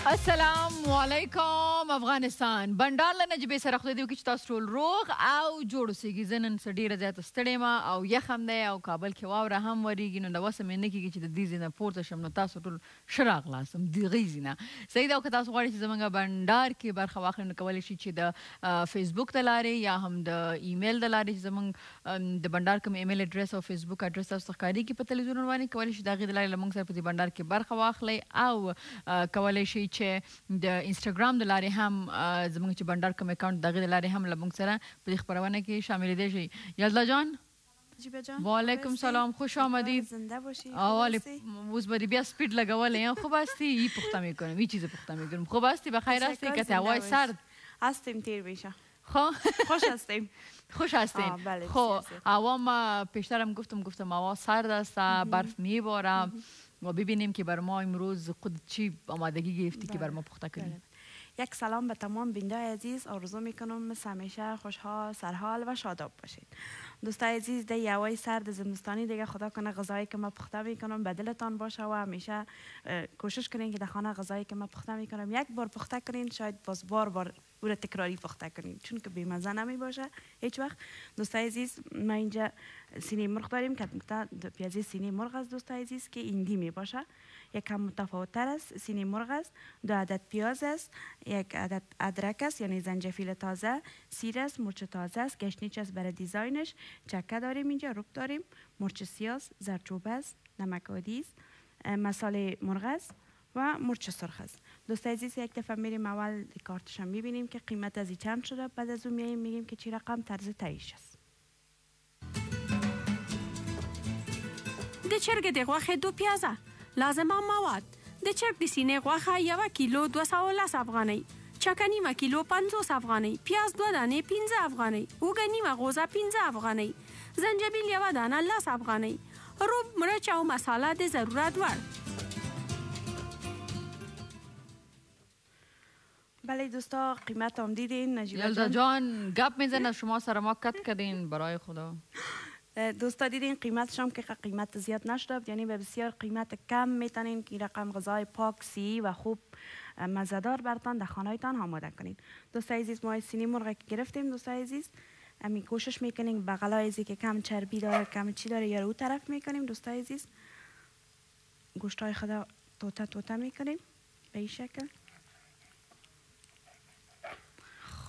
السلام علیکم افغانستان بنډار له نجیبې سره خدای دې وکړي چې تاسو ټول روغ او جوړ اوسېږي. زه نن څه ډېره زیاته ستړې یم او یخ هم دی او کابل کې واوره هم ورېږي، نو د وسه مې نه کېږي چې د دې ځای نه پورته شم، نو تاسو ټول ښه راغلاستم د هغې ځای نه. صحیح ده. او که تاسو غواړئ چې زموږ بنډار کې برخه واخلئ نو کولی شئ چې د فیسبوک د لارې یا هم د ایمیل د لارې چې زموږ د بنډار کوم ایمیل اډرس او فیسبوک اډرس تاسو ته ښکارېږي په تلویزیون باندې، کولی شئ د هغې د لارې له موږ سره په دې بنډار کې برخه واخلئ او کولی شئ چې د انسټاګرام د لارې هم زموږ چې بنډار کوم اکاونټ د هغې د لارې هم له موږ سره په دې خپرونه کې شاملېدی شئ. یلدا جان وعلیکم سلام، خوش آمدید. زنده باشی. اوز بری بیا سپید لگواله. خوب هستی؟ این پخته میکنم، این چیز پخته میکنم. خوب هستی؟ بخیر هستی؟ که هوای سرد هستیم تیر میشه. خوش هستیم. خوش هستیم. خب هوا ما پیشترم گفتم هوا سرد است، برف میباره و ببینیم که بر ما امروز خود چی آمادگی گرفتی که بر ما پخته کنیم. یک سلام به تمام بینندگان عزیز. آرزو میکنم مثل همیشه خوشحال، سرحال و شاداب باشید. دوستای عزیز، در یه هوای سرد زمستانی دیگه خدا کنه غذایی که من پخته میکنم به دلتان باشه و همیشه کوشش کنین که در خانه غذایی که من پخته میکنم یک بار پخته کنین، شاید باز بار او را تکراری پخته کنین چون که بی‌مزه نمی باشه هیچ وقت. دوستای عزیز، ما اینجا سینه مرغ داریم که پیازی سینه مرغ است دوستای عزیز که ایندی می باشه، یک کم متفاوت تر است. سینه مرغ است، 2 عدد پیاز است، 1 عدد ادرک است یعنی زنجفیل تازه، سیر است، مرچ تازه است، گشنیج است برای دیزاینش، چکه داریم اینجا، رب داریم، مرچ سیاه، زردچوبه است، نمک عادی است، مصالح مرغ است و مرچ سرخ است. دوستای عزیز، یک دفعه میریم اول کارتش هم میبینیم که قیمت از چند شده، بعد از اون میگیم که چی رقم طرز تهیه‌اش است. د چرګ د غوښې 2 پیازه لازمه مواد: د چرګ د سینې غوښه 1 کیلو 210 افغانۍ، چکه نیمه کیلو 50 افغانۍ، پیاز 2 دانې 15 افغانۍ، اوږه نیمه غوزه 15 افغانۍ، زنجبیل 1 دانه 10 افغانۍ، رب، مرچ او مساله د ضرورت وړ. بله دوستا، قیمت هم دیدین. یلدا جان گپ میزنه شما سر ما کت کردین برای خدا. دوستا دیدین قیمتش هم که قیمت زیاد نشده، یعنی به بسیار قیمت کم میتونین که رقم غذای پاک، صحی و خوب مزه‌دار براتون در خانه‌تان آماده کنین. دوستای عزیز، ما سینه مرغ که گرفتیم دوستای عزیز، همین کوشش میکنیم بغلای که کم چربی داره، کم چی داره یا رو طرف میکنیم. دوستای عزیز، گوشتای خدا توته میکنیم به این شکل.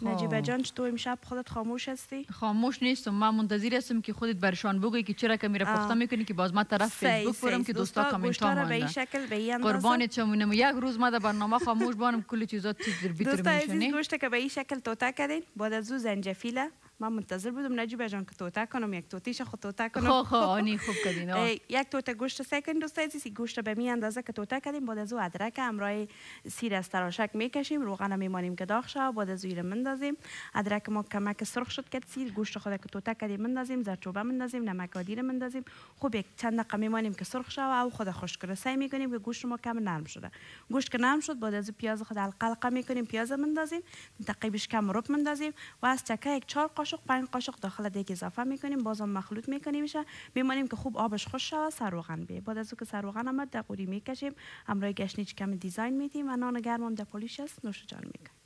نجیبه جان، تو امشب خودت خاموش هستی؟ خاموش نیستم، من منتظر هستم که خودت برشان بگویی که چرا که میره پخته میکنی که باز ما طرف فیسبوک برم که دوستا کامنت ها به این شکل به این اندازه قربانت شم. یک روز ما در برنامه خاموش بانم کل چیزا تیتر بیتر میشنی. دوستا عزیز، گوشت که به این شکل توته کردین، بعد از او زنجفیله. من منتظر بودم نجیبه جان که توته کنم، یک توتیش خود توته کنم. آنی خوب کردین. یک توته گوشت سکن دوستا عزیز، گوشت به می اندازه که توته کردیم، بعد از او ادرک همراه سیر از تراشک میکشیم، روغن میمانیم که داغ شه، بعد از او مندازیم. ادرک ما کمک سرخ شد که سیر گوشت خود که توته کردیم مندازیم، زردچوبه مندازیم، نمک عادی مندازیم. خوب یک چند دقیقه میمانیم که سرخ شه و خود خشک کنه. سعی میکنیم که گوشت ما کم نرم شده. گوشت که نرم شد، بعد از پیاز خود حلقه میکنیم، پیاز مندازیم، تقریبش کم رب مندازیم و از چکه یک 4 قاشق 5 قاشق داخل دیگ اضافه میکنیم، بازم مخلوط میکنیم میشه، میمانیم که خوب آبش خوش شه، سروغن بیه. بعد از که سروغن آمد در قوری میکشیم، همراه گشنیج کم دیزاین میدیم و نان گرم هم در پولیش است نوش جان میکنیم.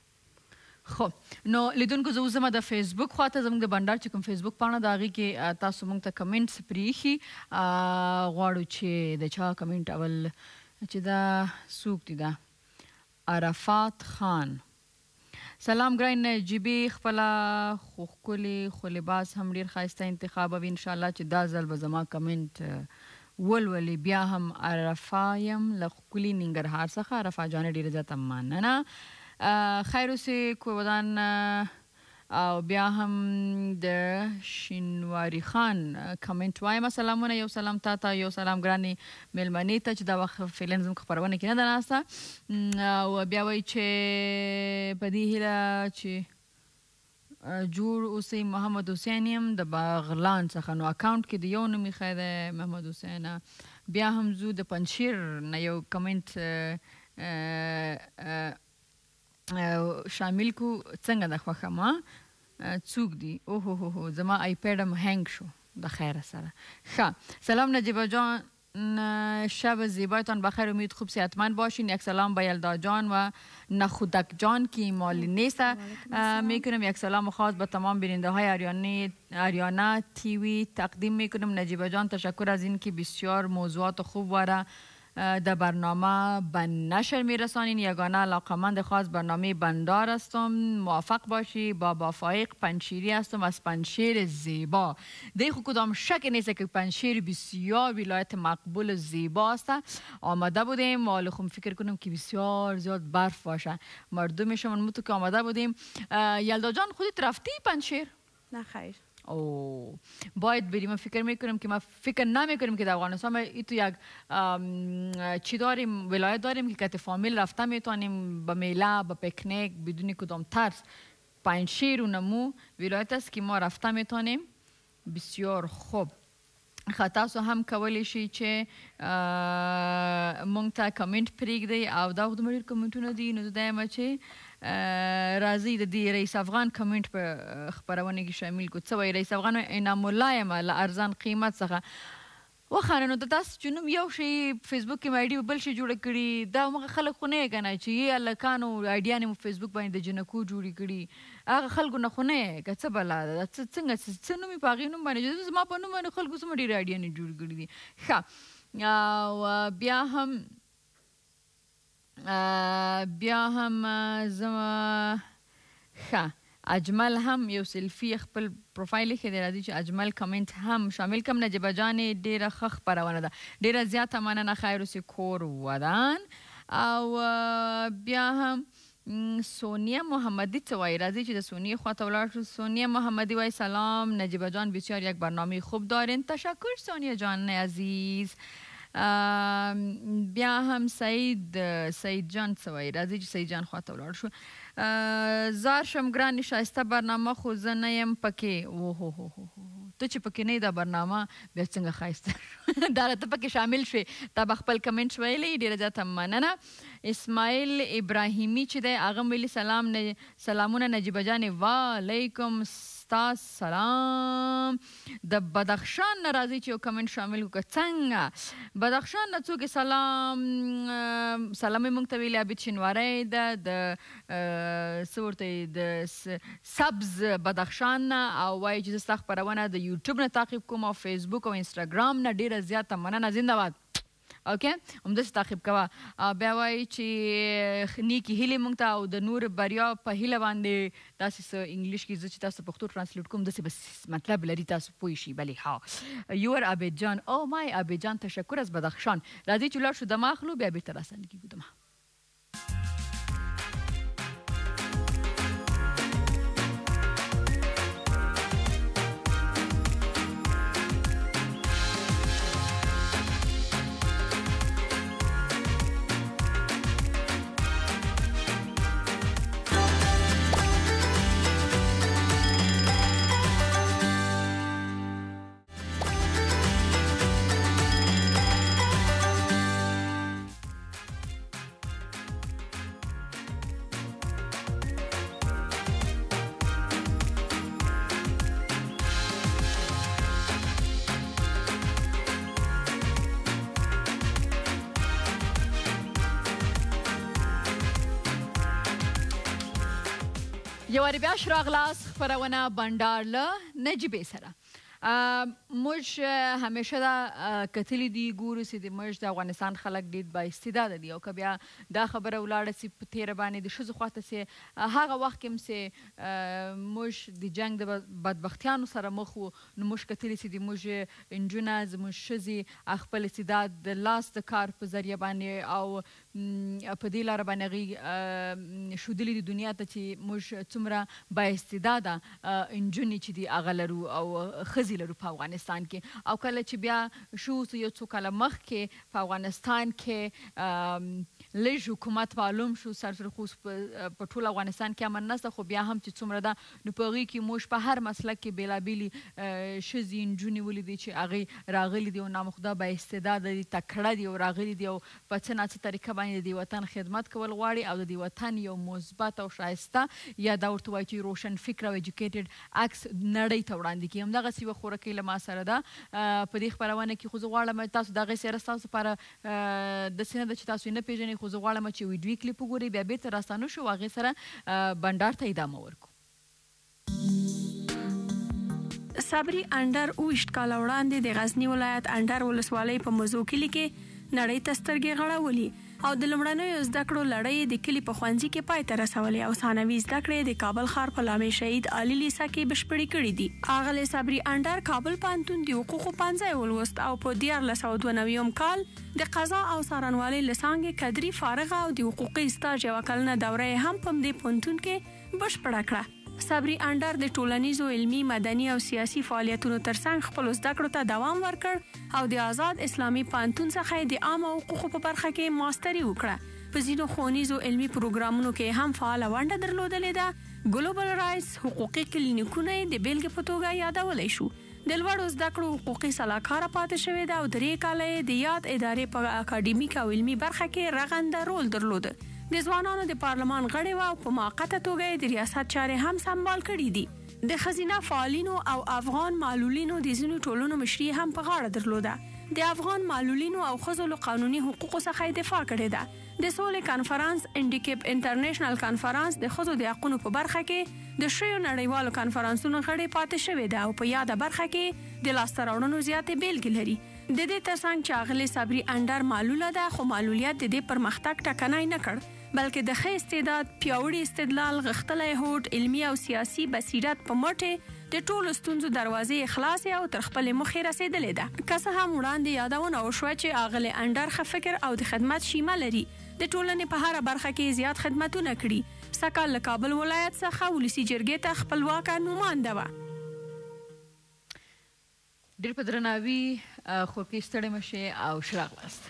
خب نو لیدونکو، زه اوس ځم د فیسبوک خواته، زموږ د بنډار چې کوم فیسبوک پاڼه د هغې کې تاسو موږ ته کمنټس پرېښي غواړو چې د چا کمنټ اول چې دا څوک دي؟ دا عرفات خان. سلام ګران نجیبې، خپله خو ښکلې خو لباس هم ډېر ښایسته انتخاب او انشاءالله چې دا ځل به زما کمنټ ولولې. بیا هم عرفه یم له ښکلي ننګرهار څخه. عرفه جانې ډېره زیاته مننه. خیر اوسې کودان. او بیا هم د شینواري خان کمنټ وایم. سلامونه، یو سلام تا ته، یو سلام ګرانې میلمنې ته چې دا وخت فعلا زموږ خپرونه کې نه ده ناسته. او بیا وایي چې په دې هیله چې جوړ اوسئ. محمد حسین یم د بغلان څخه، نو اکاونټ کې د یو نوم ایښی دی محمد حسین. بیا هم زو د پنجشیر نه یو کمنټ شامل کو. څنګه د خوښه ما څوک دی؟ اوه زما آیپیډ هم هینګ شو د خیره سره. ښه، سلام نجیبه جان. شب زیبایتان بخیر. امید خوب صحتمند باشین. یک سلام به یلدا جان و نخودک جان که مالی نیست میکنم. یک سلام خاص به تمام بیننده های آریانا تیوی تقدیم میکنم. نجیبه جان تشکر از این که بسیار موضوعات خوب واره در برنامه به نشر میرسانین. یگانه علاقمند خاص برنامه بندار هستم. موفق باشی. بابا فایق پنشیری هستم از پنشیر زیبا. دیگه کدام شک نیست که پنشیر بسیار ولایت مقبول و زیبا است. آمده بودیم و خودم فکر کنم که بسیار زیاد برف باشه. مردمشون متو که آمده بودیم. یلدا جان خودت رفتی پنشیر؟ نه خیر. او باید بریم. من فکر میکنم که ما فکر نمیکنیم که در افغانستان ایتو یک چی داریم، ولایت داریم که کت فامیل رفته میتونیم به میله به پیکنیک بدون کدام ترس. پنشیر و نمو ولایت است که ما رفته میتونیم. بسیار خوب. تاسو هم کولی شي چې مونږ ته کمنټ پرېږدئ او دا خو دومره ډېر کمنټونه دي نو زه دا یم چې راځئ د دې رئیس افغان کمنټ په خپرونه کې شامل کړو. څه وایي رئیس افغان؟ انعام الله یم له ارزان قیمت څخه وخانه. نو د تاسو چې نوم یو شی فیسبوک کې مې آیډي بل شی جوړه کړي دا هغه خلک خو نه یې که نه چې یې هلکانو آیډیانې مو فیسبوک باندې د جنکو جوړې کړي هغه خلکو نه خو نه یې که څه بلا ده څنګه څه نوم یې په هغې نوم باندې زما په نوم باندې خلکو څومره ډېرې آیډیانې جوړې کړي دي. ښه بیا هم زما ښه اجمل هم یو سلفي خپل پروفایل کې دی راځي چې اجمل کمنټ هم شامل کم. نجیبه جانې ډېره ښه خپرونه ده. ډېره زیاته مننه. خیر اوسې کور ودان. او بیا هم سونیا محمدی څه وایي؟ راځي چې د سونیې خواته ولاړ شو. سونیا محمدی وایي سلام نجیبه جان بسیار یک برنامه خوب دارین. تشکر سونیا جان عزیز. بیا هم سعید جان څه وایي؟ راځي چې سعید جان خواته ولاړ شو. زار شم ګرانې شایسته برنامه خو زه نه یم پکې. اوهو ته چې پکې نه یې دا برنامه بیا څنګه ښایسته دا ته پکې شامل شوې. تا به خپل کمنټ ویلی ډېره زیاته مننه. اسماعیل ابراهیمي چې دی هغه ویلي سلامونه نجیبه جانې. وعلیکم ستا سلام. د بدخشان نه راځي چې یو کمنټ شامل وکړه. څنګه بدخشان نه څوک سلام یې موږ ته ویلي عابد شینواری ده د څه ورته د سبز بدخشان نه او وایي چې زه ستا خپرونه د یوټیوب نه تعقیب کوم او فیسبوک او انسټاګرام نه. ډېره زیاته مننه. زنده باد. اوکې همداسې تعقیب کوه. بیا وایي چې نیکې هیلې موږ ته او د نور بریا په هیله باندې داسې څه انګلیش کې زه چې تاسو پښتو ټرانسلیټ کوم داسې بس مطلب لري تاسو پوه شئ. بلې ها یور عابد جان. او مای عابد جان تشکر از بدخشان. راځئ چې ولاړ شو دمه اخلو بیا بېرته راسره کېږو دمه. یو وارې بیا شراغلاس خپرونه بنډار له نجیبې سره. موږ همیشه دا کتلی دي ګورو چې د موږ د افغانستان خلک ډېر با استعداده دي او که بیا دا خبره ولاړه سي په تېره باندې د ښځو خواته سي هغه وخت کې هم سي موږ د جنګ د بدبختیانو سره مخ وو نو موږ کتلی چې د موږ نجونه زموږ ښځې خپل استعداد د لاس د کار په ذریعه باندې او په دې لاره باندې هغوی ښودلي دي دنیا ته چې موږ څومره با استعداده نجونې چې دي هغه لرو او ښځې لرو په افغانستان کې. او کله چې بیا شو یو څو کاله مخکې په افغانستان کې لږ حکومت معلوم شو سرسرخصوص په ټول افغانستان کې امن نشته، خو بیا هم چې څومره ده نو په هغې کې موږ په هر مسلک کې بېلابېلې ښځې نجونې ولیدې چې هغې راغلي دي او نامخدا با استعداده دي، تکړه دي او راغلي دي او په څه ناڅه طریقه باندې د دې وطن خدمت کول غواړي او د دې وطن یو مثبت او ښایسته یا دا ورته وایي چې روشن فکر او ایجوکیټډ عکس نړۍ ته وړاندې کړي. همدغسې یوه خورکۍ له ما سره ده په دې خپرونه کې، خو زه غواړم تاسو د هغې سره ستاسو لپاره داسې نه ده چې تاسو یې نه پېژنئ، خو زه غواړم چې ویډیوي کلیپ وګورئ، بیا بېرته راستانه شو هغې سره بنډار ته ادامه ورکړو. صبري انډر 28 کاله وړاندې د غزني ولایت انډر ولسوالۍ په مزو کلي کې نړۍ ته سترګې غړولي او د لومړنیو زده کړو لړۍ د کلي په ښوونځي کې پای ته رسولې او ثانوي زده کړې د کابل ښار په لامې شهید علي لیسه کې بشپړې کړې دي. ښاغلی صبري انډر کابل پوهنتون د حقوقو پوهنځی ولوست او په 1992 کال د قضا او څارنوالۍ له څانګې قدري فارغه او د حقوقي سټاژ یوه کلنه دوره یې هم په همدې پوهنتون کې بشپړه کړه. صبري انډر د ټولنیزو علمي مدني او سیاسي فعالیتونو ترڅنګ خپلو زده کړو ته دوام ورکړ او د آزاد اسلامي پوهنتون څخه یې د عامه حقوقو په برخه کې ماستري وکړه. په ځینو ښوونیزو علمي پروګرامونو کې هم فعاله ونډه درلودلې ده. ګلوبل رایټس حقوقي کلینیکونه یې د بیلګې په توګه یادولی شو. د لوړو زده کړو حقوقي سلاکاره پاتې شوې ده او 3 کاله یې د یاد ادارې په اکاډمیک او علمي برخه کې رغنده رول درلوده. د ځوانانو د پارلمان غړی و او په موقته توګه یې د ریاست چارې هم سمبال کړي دي. د ښځینه فعالینو او افغان معلولینو د ځینو ټولنو مشري هم په غاړه درلوده. د افغان معلولینو او ښځو له قانوني حقوقو څخه یې دفاع کړې ده. د سولې کنفرانس انډیکیپ انټرنیشنل کنفرانس د ښځو د حقونو په برخه کې د شیو نړیوالو کنفرانسونو غړې پاتې شوې ده او په یاده برخه کې د لاسته راوړنو زیاتې بیلګې لري. د دې ترڅنګ چې ښاغلې صبري انډر معلوله ده، خو معلولیت د دې پرمختګ ټکنی نه کړ، بلکې د ښه استعداد، پیاوړي استدلال، غښتلی هوډ، علمي او سیاسي بصیرت په مټې د ټولو ستونزو دروازې خلاصې او تر خپلې موخې رسېدلې ده. که څه هم وړاندې یادونه وشوه چې ښاغلی انډر ښه فکر او د خدمت شیمه لري، د ټولنې په هره برخه کې زیات خدمتونه کړي. سږکال له کابل ولایت څخه ولسي جرګې ته خپلواکه نومانده وه. ډېر په درناوي خورکۍ ستړې مه شئ او ښه راغلاست.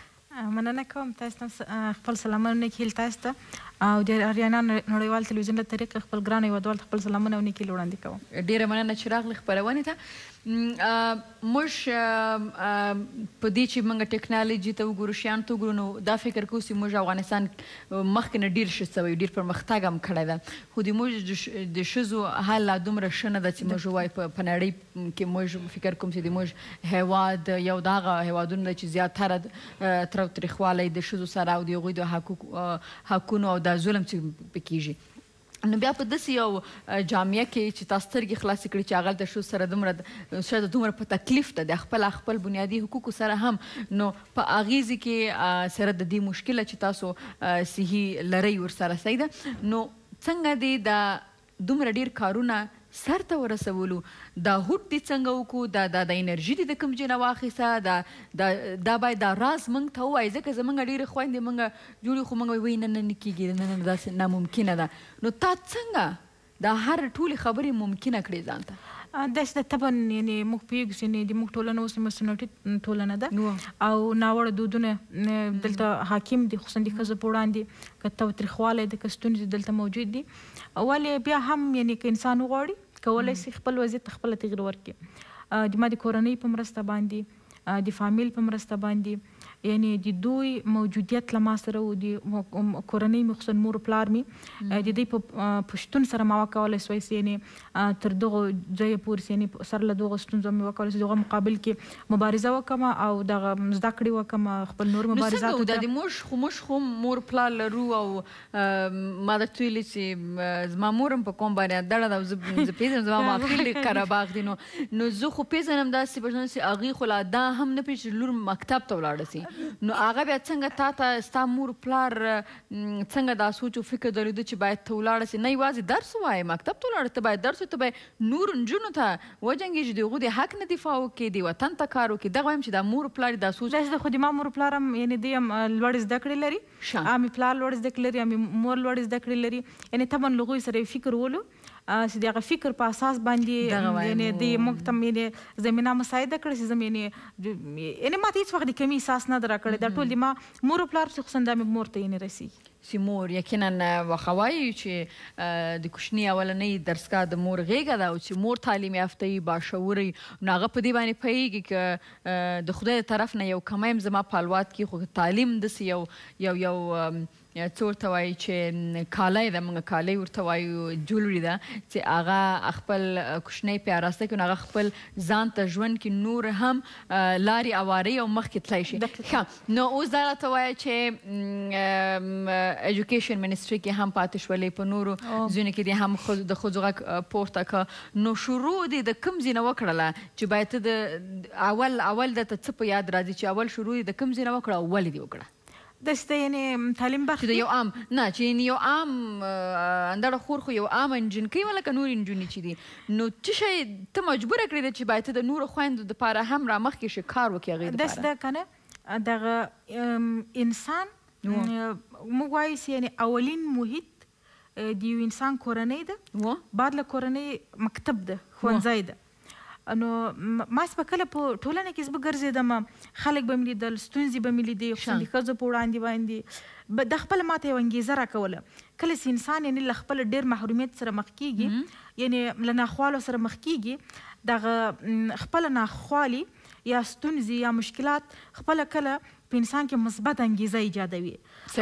مننه کوم تاسو ته خپل سلامونه نیکي تاسو ته او د اریانا نړیوال تلویزیون له طریقې خپل ګران هیوادوال ته خپل سلامونه او نیکي وړاندې کوم. ډېره مننه چې راغلې خپرونې ته. موږ په دې چې موږ ټکنالوژي ته وګورو، شیانو ته وګورو، نو دا فکر کوو چې موږ افغانستان مخکې نه ډېر ښه سوی، ډېر پرمختګ هم کړی ده، خو د موږ د ښځو حال لا دومره ښه نه ده چې موږ ووایو په نړۍ کې موږ فکر کوم چې د موږ هیواد یو د هغه هیوادونو ده چې زیاتره تاوتریخوالی د ښځو سره او د هغوی د حقونو او دا ظلم چې پکېږي. نو بیا په داسې یو جامعه کې چې تاسو سترګې خلاصې کړي چې هغلته ښځو سره شاید دومره په تکلیف ده د خپل بنیادي حقوقو سره هم، نو په اغیزې کې سره د دې مشکله چې تاسو صحي لرئ ورسره صحیح ده، نو څنګه دی دا دومره ډېر کارونه سر ته ورسولو؟ دا هوډ دې څنګه وکړو؟ دا انرژي دې د کوم ځای نه واخیسته؟ دا باید دا راز موږ ته ووایي، ځکه زموږ ډېرې خویندې موږ جوړې خو موږ وایي نه کېږي، نه داسې ناممکنه ده. نو تا څنګه دا هر ټولې خبرې ممکنه کړې ځان ته؟ داسې ده طبعا یعنې موږ پوهېږو چې د موږ ټولنه اوس مسلمانټي ټولنه ده او ناوړه دودونه دلته حاکم دي، خصوصا د ښځو په وړاندې که تاوتریخوالی ده، که ستونزې دلته موجود دي. ولې بیا هم یعنې که انسان وغواړي کولی شي خپل وضعیت ته خپله تغیر ورکړي. د ما د کورنۍ په مرسته باندې، د فامیل په مرسته باندې، یعنې د دوی موجودیت له ما سره و، د کورنۍ مې خصوصا مور پلار مې د دوی په شتون سره ما وکولی سوی چې یعنې تر دغو ځایه پورې یعنې سر له دغو ستونزو مې وکولی چې دغه مقابل کې مبارزه وکړم او دغه زده کړې وکړم، خپل نور مبارزات وکړم. موږ خو مور پلار لرو او ما درته ویلي چې زما مور هم په کوم باندې دړه ده او زه پېژنم زما ماخیل کره باغ دی، نو زه خو پېژنم داسې پېژنم چې هغې خو لا دا هم نه پېژني لور مکتب ته ولاړه سي، نو هغه بیا څنګه تا ته ستا مور پلار څنګه دا سوچ او فکر درلوده چې باید ته ولاړه سي؟ نه یوازې درس ووایې، مکتب ته ولاړه، ته باید درس وایې، ته باید نور نجونو ته وجنګېږي، د هغوی د حق نه دفاع وکړې، د وطن ته کار وکړې. دغه وایم چې دا مور پلار دا سوچ داسې ده. خو د ما مور پلار هم یعنې دوی هم لوړې زده کړې لري، مې پلار لوړې زده کړې لري، مې مور لوړې زده کړې لري، یعنې طبعا له هغوی سره یې فکر ولو چې د هغه فکر په اساس باندې یعنی د موږ ته یعنې زمینه مساعده کړې چې زه یعنې ما ته هېڅ وخت د کمي احساس نه ده راکړی دا ټول د ما مور و پلار چې خصوصا دا مې مور ته یعنې رسېږي چې مور یقینا واخه وایي چې د کوچني اولنۍ درسګاه د مور غېږه ده او چې مور تعلیم یافته وي باشعوره وي نو هغه په دې باندې پوهېږي که د خدای د طرف نه یو کمی هم زما په الواد کې خو تعلیم داسې یو څه ورته وایي چې کالی ده موږ کالی ورته وایو جولري ده چې هغه خپل کوچنی پې راسته کړي نو هغه خپل ځان ته ژوند کې نور هم لارې اوارې او مخکې تللی شي ښه نو اوس دا راته وایه چې ایجوکیشن منسټري کې هم پاتې شولې په نورو ځایونو کې دې هم د ښځو غږ پورته که نو شروع دې د کوم ځای نه وکړله چې باید ته د اول درته څه په یاد راځي چې اول شروع دې د کوم ځای نه وکړه او ولې دې وکړه داسې یعنې تعلیم برخه چې د یو عام نه چې یو عام اندړه خور خو یو عام انجنکۍ وه لکه نور انجونې چې دي نو څه شی ته مجبوره کړې ده چې باید ته د نورو خویندو دپاره هم رامخکې شي کار وکړې هغې دپاره داسې ده که نه دغه انسان موږ وایو چې یعنې اولین محیط د یو انسان کورنۍ ده بعد له کورنۍ مکتب ده ښوونځی ده نو ما چې به کله په ټولنه کې زه به ګرځېدم خلک به مې لیدل ستونزې به مې لیدې خصوصا د ښځو په وړاندې باندې د خپله ماته یوه انګېزه راکوله کله چې انسان یعنې له خپل ډېر محرومیت سره مخ کېږي یعنې له ناخوالو سره مخ کېږي دغه خپله ناخوالي یا ستونزې یا مشکلات خپله کله په انسان کې مثبت انګیزه ایجادوي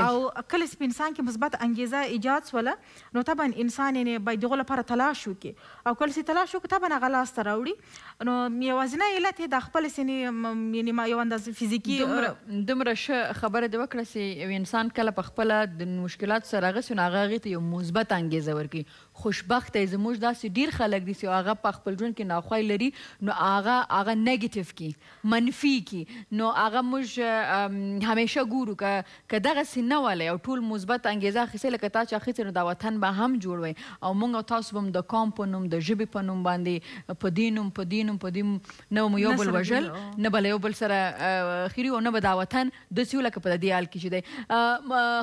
او کله چې په انسان کې مثبت انګیزه ایجاد شوله نو طبعا انسان یعنې باید د هغو لپاره تلاش وکړي او کله چې تلاش وکړي طبعا هغه لاسته راوړي نو یوازینی علت یې دا خپل یعنې یو اندازه فزیکي دومره ښه خبره دې وکړه چې یو انسان کله په خپله د مشکلاتو سره راغسي نو هغه هغې ته یو مثبت انګیزه ورکړي خوشبخته یې زموږ داسې ډېر خلک دي چې هغه په خپل ژوند کې ناخوای لري نو هغه نیګیټیو کړي منفي کړي نو هغه موږ همیشه ګورو که دغسې نه ولی او ټول مثبت انګیزه اخیستې لکه تا چې اخیستې نو دا وطن به هم جوړ وی او موږ او تاسو به هم د قوم په نوم د ژبې په نوم باندې په دې نوم نه به مو یو بل وژل نه به له یو بل سره خیري او نه به دا وطن داسې و لکه په دې حال کې چې دی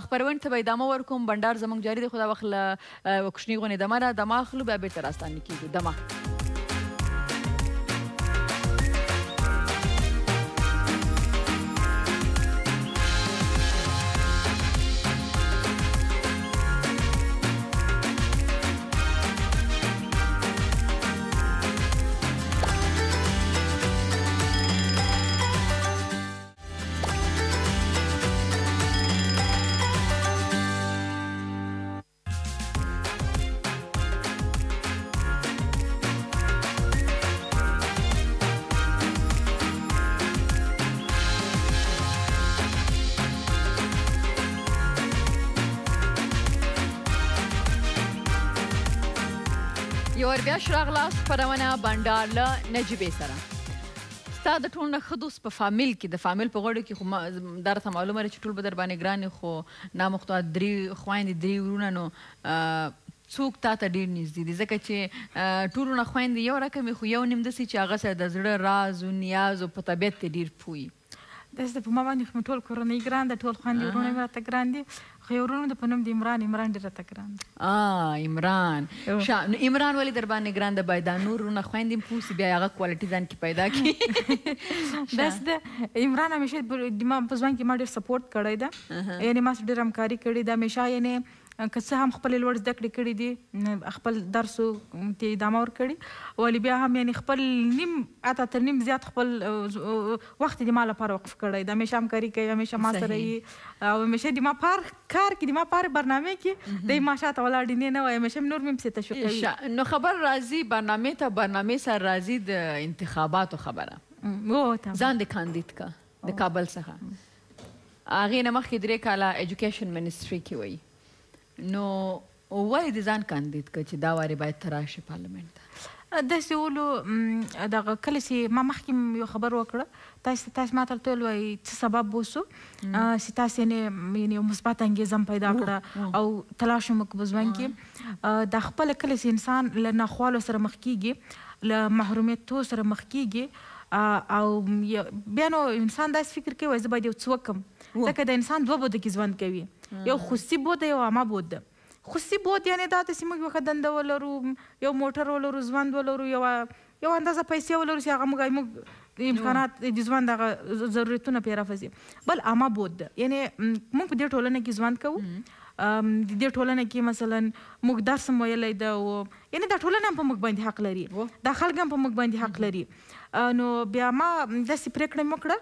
خپرونې ته به ادامه ورکوم بنډار زموږ جاري دی خو دا وخت له کوچنۍ غونې دمه را دمه اخلو بیا بېرته راستانه کېږو دمه یو ور بیا راغلاست خپرونه بنډار له نجیبې سره ستا د ټول نه ښه دوست په فامیل کې د فامیل په غړو کې خو دا راته معلومه ده چې ټول به در باندې ګران خو نامختار 3 خویندې 3 ورونه نو څوک تا ته ډېر نږدې دي ځکه چې ټولو نه خویندې یو رقم خو یو نیم داسې چې هغه سره د زړه راز و نیاز او په طبیعت ته ډېر پوهي داسې په ما باندې خو ټول کورنۍ ګران ده ټول خویندې ورونه مې راته ګران دي خو یو ورونه د په نوم د عمران ډېر راته ګران دی عمران نو عمران ولې در باندې ګران ده باید دا نور ورونه خویندې هم پوه سي بیا هغه کوالټي ځان کې پیدا کړي داسې ده عمران همیشه ما په ژوند کې ما ډېر سپورټ کړی ده یعنې ما سره ډېر همکاري کړې ده همیشه یعنې که څه هم خپلې لوړ زده کړې کړي دي خپل درسو ته ادامه ورکړي ولې بیا هم یعنې خپل نیم اته تر نیم زیات خپل وخت د ما لپاره وقف کړی د همیشه همکاري کوي همیشه ما سره یي او همیشه د ما کار کې د ما پار برنامه کې د ما شاته ولاړ دی نه وای همیشه نور مې پسې تشویقوي نو خبر راځي برنامه سره راځي د انتخاباتو خبره ځان د کاندید کا د کابل څخه هغې نه مخکې 3 کاله ایجوکیشن منسټري کې وایي نو ولې دې ځان کاندید که چې دا وارې باید ته راشې پارلمنټ ته داسې ولو دغه کله چې ما مخکې یو خبر وکړه تاسو ما ته ورته ویل وایي څه سبب وسو چې تاسو یعنې یو مثبت انګیزه هم پیدا کړه او تلاش هم وکړو په ژوند کې دا خپله کله چې انسان له ناخوالو سره مخ کېږي له محرومیتو سره مخ کېږي او بیا نو انسان داسې فکر کوي زه باید یو څه وکړم ځکه د انسان 2 بودو کې ژوند کوي یو خصوصي بود یو عامه بود ده خصوصي بود یعنې دا داسې موږ یوه دنده ولرو یو موټر ولرو ژوند ولرو یو اندازه پیسې ولرو چې هغه موږ امکانات د ژوند هغه ضرورتونه پرې رافظي بل عامه بود ده یعنې موږ په دې ټولنه کې ژوند کوو د دې ټولنه کې مثلا موږ درس هم ویلی ده یعنې دا ټولنه هم په موږ باندې حق لري دا خلک هم په موږ باندې حق لري نو بیا ما داسې پرېکړه مې وکړه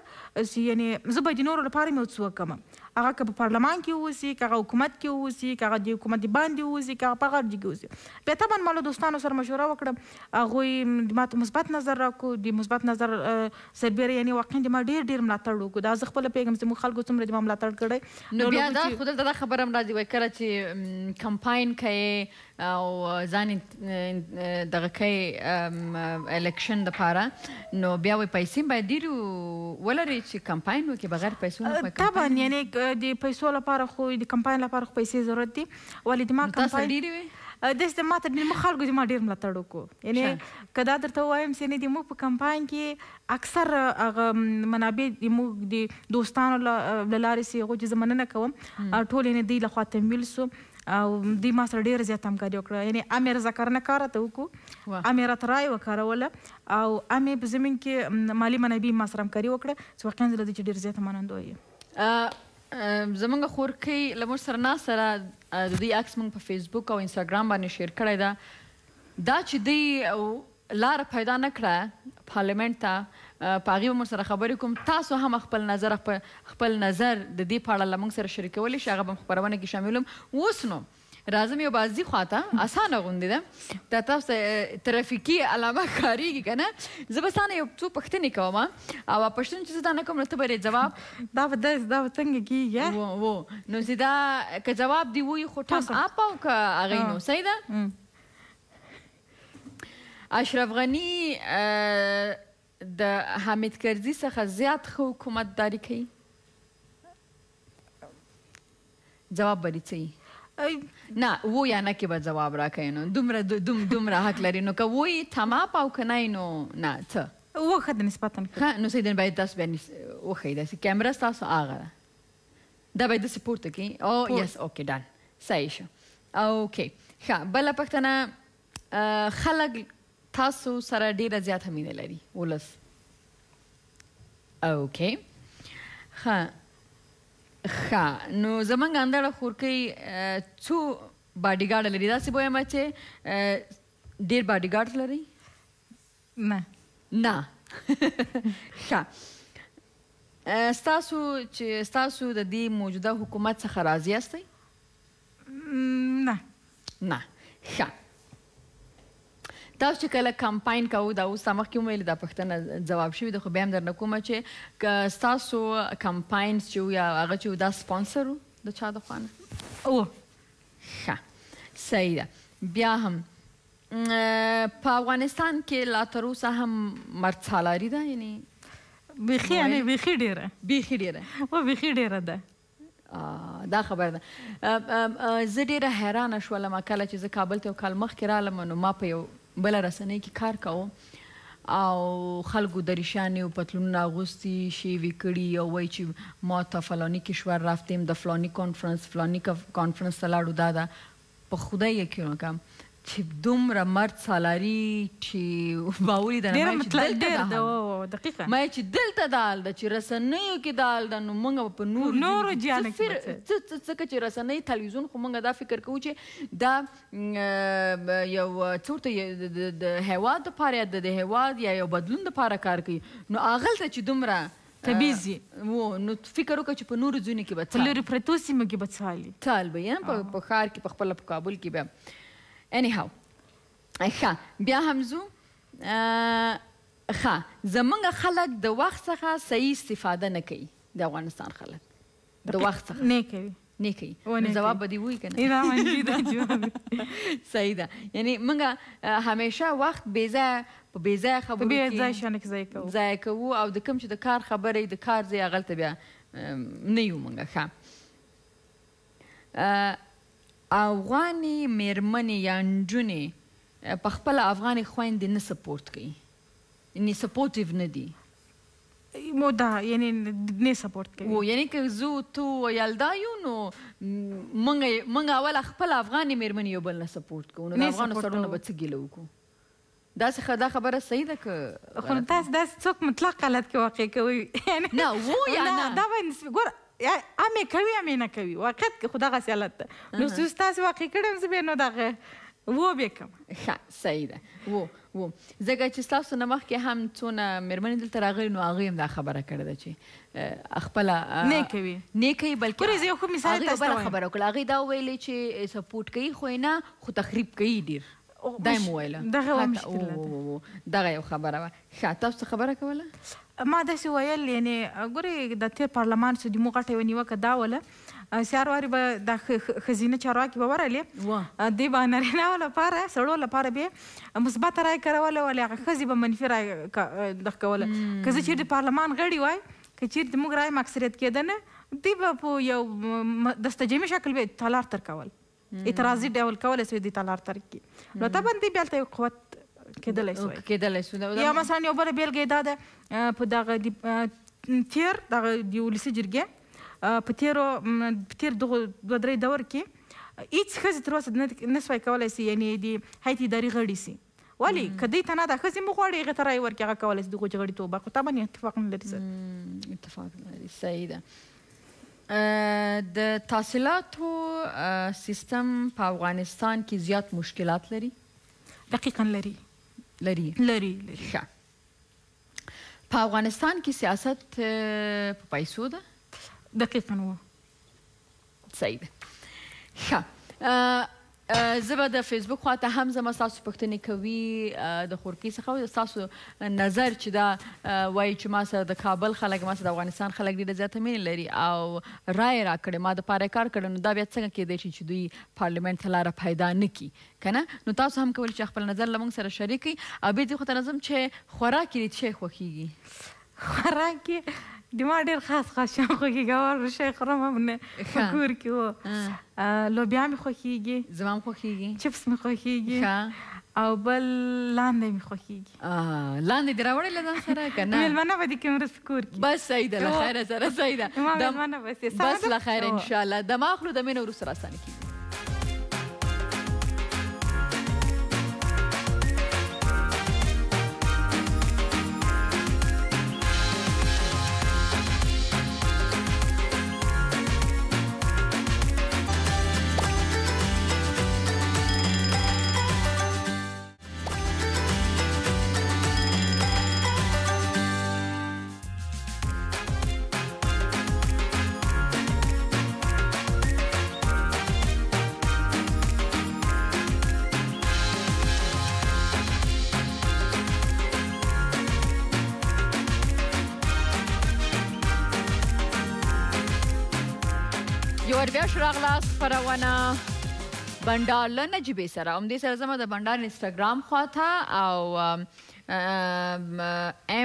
چې یعنې زه باید د نورو لپاره مې یو څه وکړم هغه که په پارلمان کې اوسي که هغه حکومت کې اوسي که هغه د حکومت باندې اوسي که هغه په هغه ځای کې اوسي بیا طبعا ما له دوستانو سره مشوره وکړه هغوی ما ته مثبت نظر راکړو د مثبت نظر سربیره یعنې واقعا د ما ډېر ډېر ملاتړ وکړو دا زه خپله پوهېږم چې موږ خلکو څومره د ما ملاتړ کړی نو بیا دا خو دلته دا خبره هم راځي وایي کله چې کمپاین کوې او ځان دغه کوي الیکشن دپاره نو بیا وایي پیسې هم باید ډېرې ولري چې کمپاین وکړي بغیر پیسو نه طبعا یعنې د پیسو لپاره خو د کمپاین لپاره خو پیسې ضرورت دي ولې د ما کمپاین ډېرې وي داسې ما ته موږ خلکو د ما ډېر ملاتړ وکړو یعنې که دا درته ووایم چې یعنې د موږ په کمپاین کې اکثر هغه منابع د موږ د دوستانو له لارې چې هغوی چې زه مننه کوم ټول یعنې دوی لخوا تمویل سو او دوی ما سره ډېره زیاته همکاري وکړه یعنې امې رضاکارانه کار راته وکړو امې راته رایې وکاروله او امې په زمین کې مالي منابع ما سره همکاري وکړه چې واقعا زه له دې چې ډېر زیاته منندوی یم زمونږ خورکۍ له موږ سره ناست سره د دوی عکس موږ په فیسبوک او انسټاګرام باندې شیر کړی ده دا چې دوی لاره پیدا نه کړه پارلمنټ ته په هغې به موږ سره خبرې کوم تاسو هم خپل نظر د دې په اړه له موږ سره شریکولی شي هغه به خپرونه کې شاملوم اوس نو راځم یو بازي خواته اسانه غوندې ده دا تاسو ته ترافیکي علامه ښکارېږي که نه زه به ستا نه یو څو پوښتنې کوم او پوښتنې چې زه دا نه کوم نو ته به یې جواب دا به څنګه کېږي نو چې دا که جواب دې ووایي خو ټم اپ او که هغې نو صحیح ده اشرف غني د حامد کرزي څخه زیات ښه حکومتداري کوي جواب به دې څه نه و یا نه کې به جواب راکوي نو دومره حق لري نو که وایي تماپ او که نه نو نه څه وښه د نسبتا ښه نو صحیح باید تاسو بیا وښیي داسې کیمره ستاسو هغه ده دا باید داسې پورته کړي او یس اوکې ډن صحیح شو اوکې ښه بله پوښتنه خلک تاسو سره ډېره زیاته مینه لري ولس اوکې ښه نو زموږ اندړه خورکۍ څو باډي ګارډ لري داسې به وایم چې ډېر باډي ګارډ لري نه ښه ستاسو د دې موجوده حکومت څخه راضي یاستئ نه ښه تاسو چې کله کمپاین کوو دا اوس تا مخکې وویل دا پوښتنه جواب شوي ده خو بیا هم درنه کومه چې که ستاسو کمپاینز چې و یا هغه چې و دا سپانسر و د چا د خوا نه ښه صحیح ده بیا هم په افغانستان کې لا تر اوسه هم مرد سالاري ده یعنې بیخي ډېره بیخي ډېره ده دا خبر ده زه ډېره حیرانه شولم کله چې زه کابل ته یو کال مخکې رالم نو ما په یو بله رسنۍ کې کار کوم او خلکو دریشانې و پتلونونه اغوستي شیوې کړي او وایي چې ما ته فلانی کشور رفتیم د فلانی کانفرنس ته لاړو دا ده په خدای یقین وکړم چې دومره مرد سالاري چې باوري ده نه ما چې دلته دا حال ده چې رسنیو کې دا حال ده نو موږ په نورو جیانو کې ځکه چې رسنۍ تلویزیون خو موږ دا فکر کوو چې دا یو څه ورته د هیواد دپاره یا د هیواد یا یو بدلون دپاره کار کوي نو هغلته چې دومره تبیزي نو فکر وکړه چې په نورو ځایونو کې به په لرې پرتو سیمو کې به څالي څال به یې په ښار کې په خپله په کابل کې بیا anyhow ښه بیا هم ځو ښه زموږ خلک د وخت څخه صحیح استفاده نه کوي د افغانستان خلک د وخت څخه نه کوي جواب به دې ووایي که نه صحیح ده یعنې موږ همیشه وخت په بې ځایه خبرو کې ضایع کوو او د کوم چې د کار خبره د کار ځای هغلته بیا نه یو موږ ښه افغانې میرمنې یا نجونې په خپله افغانې خویندې نه سپورټ کوي یعنې سپورټیو نه دي مو دا یعنی نه سپورټ کوي و یعنی که زو تو یلدا یو نو مونږ اول خپل افغاني مېرمنې یو بل نه سپورټ کوو نو د افغانو سړونو به څه ګیله وکړو دا خبره صحیح ده که خو تاسو داسې څوک مطلق غلط کې واقع کوي نه و یا نه دا به ګوره امې کوي امې نه کوي واقعیت کې خو دغسې حالت ده نو زه ستاسې واقع کړی یم زه بیا نو دغه و بیا کوم ښه صحیح ده و ځکه چې ستاسو نه مخکې هم څونه مېرمنې دلته راغلي نو هغوی هم دا خبره کړې ده چې خپله نه کوي بلکې ګورې زه یو ښه مثال هغوی بله خبره وکړه هغوی دا وویلې چې سپورټ کوي خو نه خو تخریب کوي ډېر دا یې مو ویله دغه یو خبره وه ښه تاسو څه خبره کوله ما داسې ویل یعنې ګورې د تېر پارلمان چې د مو غټه یوه نیوکه دا وله سهار وارې به دا ښځینه چارواکي به ورغلې دوی به نارینهو لپاره سړو لپاره به مثبته رایه کوله ولې هغه ښځې به منفي رایه دغه کوله که زه چېرې د پارلمان غړي وای که چېرې د موږ رایم اکثریت کېده نه دوی به په یو دستجمي شکل به تالار تر کول اعتراضي ډول کولی سوی دی تالار تر کړي نو طبعا دوی بیا هلته یو قوت کېدلی سوی یا مثلا یو بله بېلګه یې دا ده په دغه تېر دغه د ولسي جرګې په تېر دغه دوه درې دور کې هېڅ ښځې تر اوسه نه سوی کولی سي یعنې د هیئت اداري غړي سي ولې که دوی ته نه دا ښځې مو غواړي هغې ته رایې ورکړي هغه کولی سي دغو چې غړیتوب خو طبعا اتفاق نه لري سر اتفاق نه لري صحیح ده د تحصیلاتو سیستم په افغانستان کې زیات مشکلات لري دقیقا لري ښه په افغانستان کې سیاست په پیسو ده دقیقا و صحیح ده ښه زه به د فیسبوک خواته هم زما ستاسو پوښتنې کوي د خورکۍ څخه ستاسو نظر چې دا وایي چې ما سره د کابل خلک ما سره د افغانستان خلک ډېره زیاته مینې لري او رایې راکړې ما دپاره یې کار کړی نو دا بیا څنګه کیدی شي چې دوی پارلیمنټ ته لاره پیدا نه کړي که نه نو تاسو هم کولی چې خپل نظر له موږ سره شریک کړئ او بیا دې خو ته راځم چې خوراک یې څه خوښېږي خوراک یې د ما ډېر خاص شیان خوښېږي او شی خورم هم نه په کور کې و لوبیا مې خوښېږي زما هم خوښېږي چپس مې خوښېږي او بل لاندی مې خوښېږي لاندی دې راوړی له ځان سره که نه مېلمانه به دې کړم په کور کې بس صحیح ده له خیره سره صحیح ده ما مېلمانه بس له خیره انشاءالله دمه اخلو دمې نه وروسته راسانه کېږي بیا راغلاست خپرونه بنډار له نجیبې سره همدې سره زما د بنډار انسټاګرام خواته او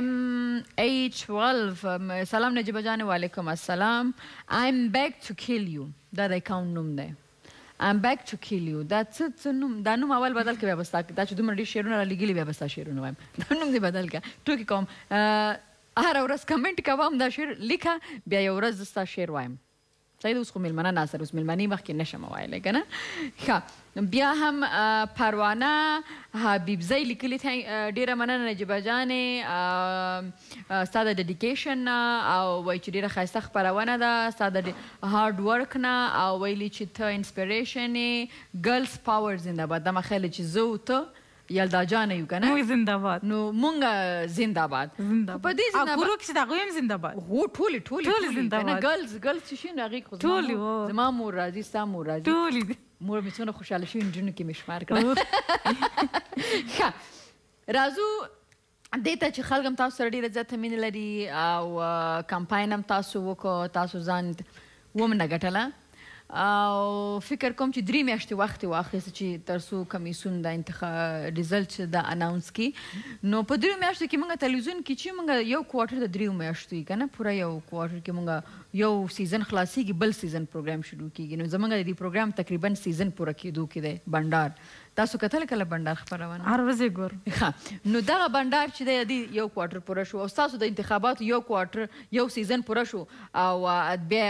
MH12 سلام نجیبه جانې وعلیکم السلام I'm back to kill you دا د اکاونټ نوم دی I'm back to kill you دا څه نوم دا نوم اول بدل کړه بیا به ستا دا چې دومره ډېر شعرونه رالیږلي بیا به ستا شعرونه وایم دا نوم دې بدل کړه ټوکې کوم هره ورځ کمنټ کوم دا شعر لیکه بیا یو ورځ زه ستا شعر وایم صحیح ده اوس خو مېلمانه ناست اوس مېلمانې مخکې نشم ویلی که نه ښه بیا هم پروانه حبیبزی لیکلي ډېره مننه نجیبه جانې ستا د ډیډیکیشن نه او وایي چې ډېره ښایسته خپرونه ده ستا د هارډ ورک نه او ویلي چې ته انسپریشن یې ګرلز پاور زنده‌باد دا مخیله چې زه و ته یلدا جانه یو که نه موږ زنده‌باد نو مونږ زنده‌باد په دې زنده‌باد کورو کښې د هغوی هم زنده‌باد هو ټولې زنده‌باد ګرلز چې شي نو هغې خو زما مور راځي ستا مور راځي ټولې مور مې څونه خوشحاله شوي نجونو کې مې شمار کړه ښه راځو دې ته چې خلک هم تاسو سره ډېره زیاته مینه لري او کمپاین هم تاسو وکړو تاسو ځان ومنه ګټله او فکر کوم چې 3 میاشتې وخت یې واخیسته چې تر څو کمیسیون د ریزلټ د اناونس کړي نو په 3 میاشتو کې موږ تلویزیون کې چې موږ یو کوارټر د 3 میاشتو یې که نه پوره یو کوارټر کې موږ یو سیزن خلاصیږي بل سیزن پروګرام شروع کیږي نو زمونږ د دې پروګرام تقریبا سیزن پوره کېدو کې دی بنډار تاسو کتل کله بنډار خپرونه هر ورځ ګور نو دغه بنډار چې دی یو کوارټر پوره شو او ستاسو د انتخاباتو یو کوارټر یو سیزن پوره شو او بیا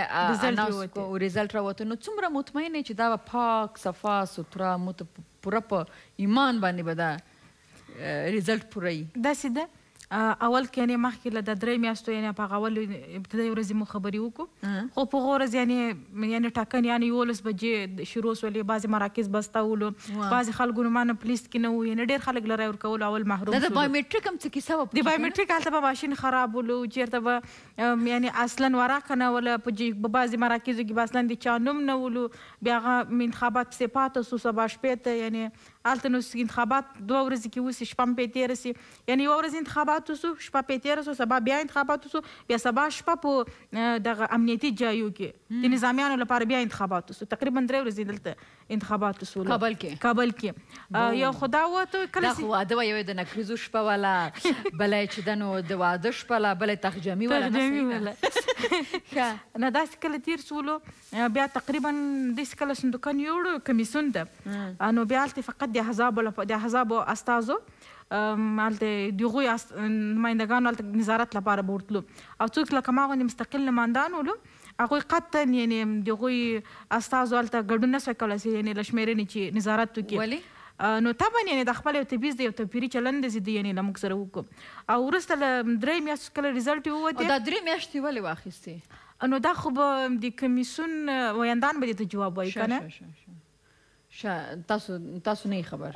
ریزلټ راوته نو څومره مطمئن چې دا به پاک صفا سوتره پوره په ایمان باندې به دا ریزلټ پوره وي داسې ده اول کې یعنې مخکې له د 3 میاشتو یعنې په هغه اول ابتدایي ورځې مو خبرې وکړو خو په هغه ورځ یعنې ټاکنې یعنې 11 بجې شروع شولې بعضې مراکز بسته ولو بعضې خلکو نو ما نه په لیست کې نه وو یعنې ډېر خلک له رای ورکولو اول محروم شولو د بایومټریک هم څه کیسه وه د بایومټریک هلته به ماشین خراب ولو چېرته به یعنې اصلا ورقه نه وله په بعضې مراکزو کې به اصلا د چا نوم نه ولو بیا هغه انتخابات پسې پاته سو سبا شپې ته یعنې هلته نو انتخابات 2 ورځې کې وسي شپه هم پې تېره سي یعنې یوه ورځ انتخابات وسو شپه پې تېره سو سبا بیا انتخابات وسو بیا سبا شپه په دغه امنیتي ځایو کې د نظامیانو لپاره بیا انتخابات وسو تقریبا 3 ورځې دلته انتخابات وسو کابل کې یو خو دا وه ته کله دا خو واده وه یوه د نکریزو شپه وله بله چې ده نو د واده شپه وله بله تخجمي وله نه داسې کله تېر سولو بیا تقریبا داسې کله صندوقان یوړو کمیسیون ته نو بیا هلته فقط د احزابو استازو هلته د هغوی نمایندګانو هلته نظارت لپاره به ورتلو او څوک لکه ما غوندې مستقل نمایندان ولو هغوی قطعا یعنې د هغوی استازو هلته ګډون نه سوی کولی یعنې له شمېرنې چې نظارت وکړي نو طبعا یعنې د خپل یو تبعیض دی یو توپیري چلند دی یعنې له موږ سره وکړو او وروسته له 3 میاشتو کله ریزلټ یې ووتې دا 3 میاشتې ولې واخیستې نو دا خو به د کمیسیون ویندان به دې ته جواب وایي که نه تاسو نه یې خبر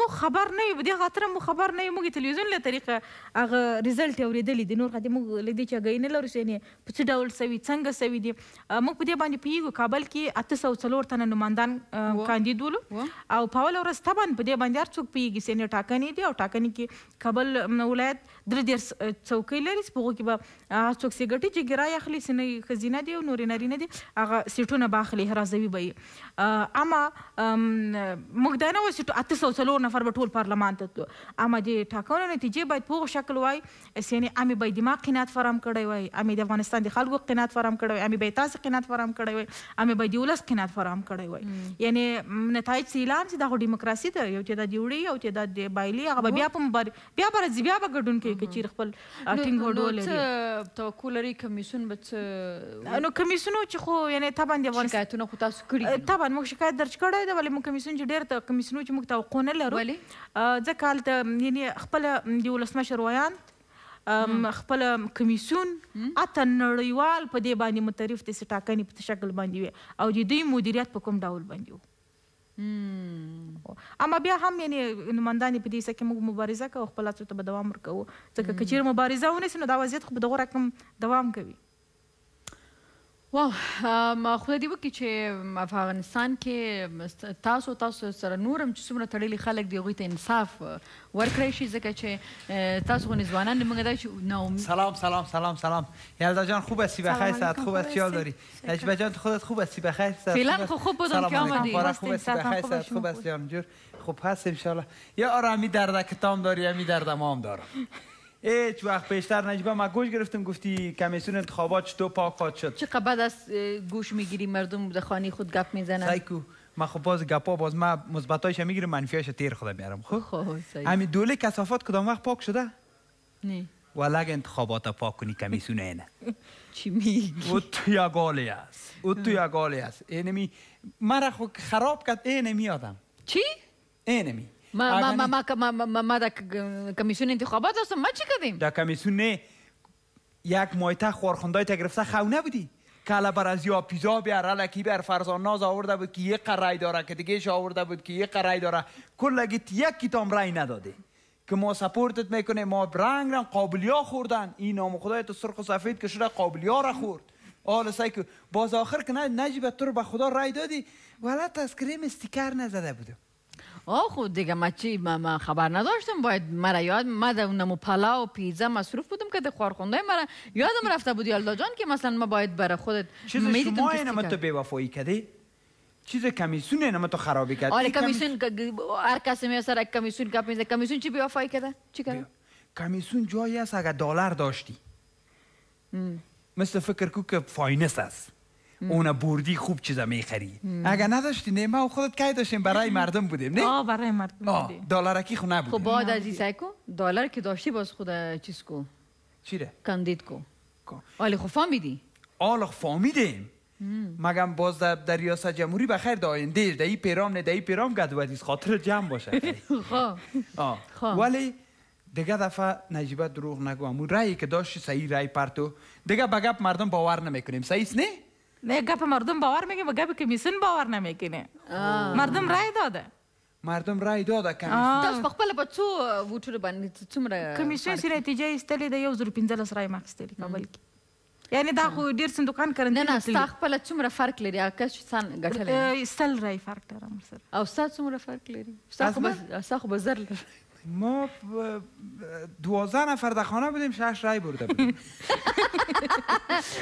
مو خبر نه یو دې خاطره مو خبر نه یو موږ تلویزیون له طریقه هغه ریزلټ یې اورېدلي دي نور خاطر موږ له دې چې آګاهي نه لرو یعنې په څه ډول سوي څنګه سوي دي موږ په دې باندې پوهېږو کابل کې 804 تنه نمایندان کاندید ولو او په اوله ورځ طبعا په دې باندې هر څوک پوهېږي چې ټاکنې دي او ټاکنې کې کابل ولایت 3 څوکۍ لري په هغو کې به هر څوک چې ګټي چې ګرای اخلي چې نه ښځینه دي او نورې نارینه دي هغه سیټونه به اخلي هرازوي به یې اما موږ دا نه وایو چې 804 نفر به ټول پارلمان ته تلو اما د ټاکنو نتیجې باید په هغه شکل وای یعنې امې به یې دماغ قناعت فراهم کړی وای امې د افغانستان د خلکو قناعت فراهم کړی وای امې به یې تاسې قناعت فراهم کړی وای امې به یې د ولس قناعت فراهم کړی وای یعنې نتایج چې اعلان چې دا خو ډیموکراسي ده یو چې دا د وړي او چې دا د بایلي هغه به بیا به راځي بیا به ګډون کوي که چېرې خپل ټینګ هوډ ولري توقع لري کمیسیون به څه نو کمیسیونو چې خو یعنې طبعا د افغانستان شکایتونه خو تاسو کړي طبعا موږ شکایت درج کړی ده ولې موږ کمیسیون چې ډېر کمیسیونو چې موږ توقع نه لرو ځکه هلته یعنې خپله د ولسمشر ویاند خپل کمیسیون اته نړیوال په دې باندې متعارف داسې ټاکنې په شکل باندې وي او د دوی مدیریت په کوم ډول باندې و اما بیا هم یعنې نمایندان یې په دې کې موږ مبارزه کوو خپل هڅو ته به دوام ورکوو ځکه که چېرې مبارزه ونیسي نو دا وضعیت خو به دغه رقم دوام کوي واو خدای دې وکړي چې افغانستان کې تاسو سره نور هم چې څومره تړلي خلک دي هغوی ته انصاف ورکړی شي ځکه چې تاسو غوندې ځوانان موږ دا چې سلام یلدا جان خوب هستی بخیر ساعت خوب است خیال داری نجیبه جان خودت خوب هستی بخیر فعلا خوب بودم که آمدی خوب هستی بخیر ساعت خوب است جان جور خوب هست انشالله یا آره همی درد کتام داری همی درد ما هم دارم هیچ وقت پیشتر نجیبه ما گوش گرفتم گفتی کمیسیون انتخابات چطور پاک شد چقدر بعد از گوش میگیری مردم به خانه خود گپ میزنن سایکو ما خب باز گپا باز ما مثبتایش میگیرم منفیاش تیر خودم میارم خب همین دوله کثافات کدام وقت پاک شده نه ولگ انتخابات پاک کنی کمیسیون اینه چی میگی او تو یا گالی است اینمی مرا خو خراب کرد اینمی آدم چی اینمی ما در کمیسیون انتخابات هستم ما چی کردیم؟ در کمیسیون نه یک مایته خورخوندای تا گرفته خو نبودی کلا بر از یا پیزا بیار الکی بیار فرزان ناز آورده بود که یک رای داره که دیگهش آورده بود که یک رای داره کلگیت یک کتام رای نداده که ما سپورتت میکنه ما رنگ قابلیا خوردن این نام خدای تو سرخ و سفید که شده قابلیا را خورد حالا سعی که باز آخر که نجیبه تو رو به خدا رای دادی ولی تذکریم استیکر نزده بودم خود دیگه ما خبر نداشتم باید مرا یاد ما در اونمو پلاو پیزا مصروف بودم که در خوارخونده مرا یادم رفته بود یالدا جان که مثلا ما باید برای خودت چیز شما اینم تو بی‌وفایی کردی چیز کمیسیون اینم تو خرابی کردی آره کمیسیون هر کسی می سر کمیسیون گپ میزنه کمیسیون چی بی‌وفایی کرده چی کرده کمیسیون جایی است اگه دلار داشتی مثل فکر کو که فاینس است اون بردی خوب چیزا میخری. اگه نداشتی نه ما خودت کی داشتیم برای مردم بودیم نه؟ برای مردم بودیم. دلارکی خو نبودیم. خب بعد از این کو دلار که داشتی باز خود چیز کو چی ره؟ کاندید کو ولی خب فهمیدی؟ فهمیدیم. مگم باز در ریاست جمهوری بخیر در آینده در این پیرام نه در این پیرام گدودیز خاطر جمع باشه. ولی دیگه دفعه نجیبه دروغ نگو امون رایی که داشتی صحیح رای پرتو دیگه به گپ مردم باور نمیکنیم. صحیح است نه؟ نه گپ مردم باور میگه و گپ کمیسیون باور نمیکنه. مردم رای داده. مردم رای داده کمیسیون. تاسو په خپل په څو ووټر باندې څومره کمیسیون سره نتیجه ایستلې د 1015 رای ماخستلې کابل کې. یعنی دا خو ډیر صندوقان کړنده نه ستا خپل څومره فرق لري هغه څه ګټلې سل رای فرق لري سره او ستا څومره فرق لري ستا خو به زر لري. ما 12 نفر در خانه بودیم 6 رای برده بودیم.